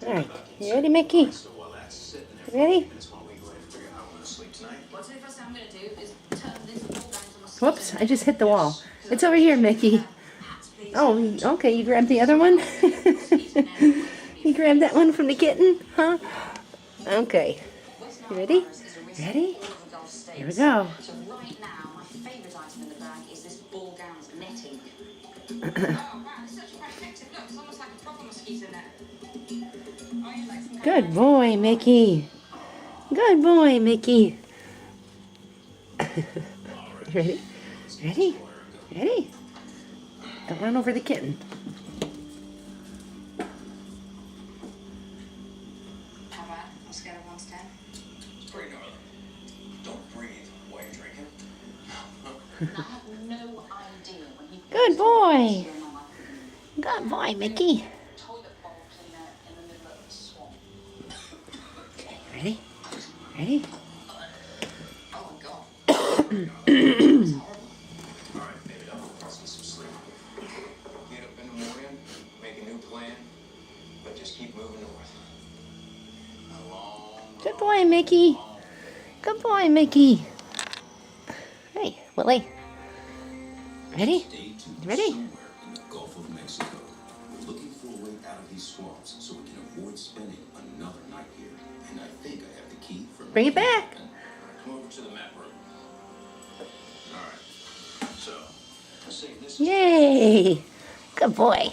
Alright, you ready, Mickey? You ready? Whoops, I just hit the wall. It's over here, Mickey. Oh, okay, you grabbed the other one? You grabbed that one from the kitten, huh? Okay. You ready? Ready? Here we go. So right now, my favourite item in the bag is this ball gown's netting. Oh wow, it's such a protective look. It's almost like a proper mosquito net. Oh, you like some Good boy, Mickey. Good boy, Mickey. Ready? Ready? Ready? Don't run over the kitten. How about on a scale of 1 to 10? It's pretty gnarly. Don't breathe while you're drinking. I have no idea when he Good boy. Good boy, Mickey. toilet bowl cleaner in the middle of the swamp. Okay, ready? Ready? Oh my god. Alright, maybe I'll get some sleep. Get up in the morning, make a new plan, but just keep moving north. A long Good boy, Mickey. Good boy, Mickey. Hey, Willie. Ready? Stay tuned Ready? somewhere in the Gulf of Mexico. We're looking for a way out of these swamps so we can avoid spending another night here. And I think I have the key for Bring it back. come over to the map room. Alright. So, let's say this is Yay. Good boy.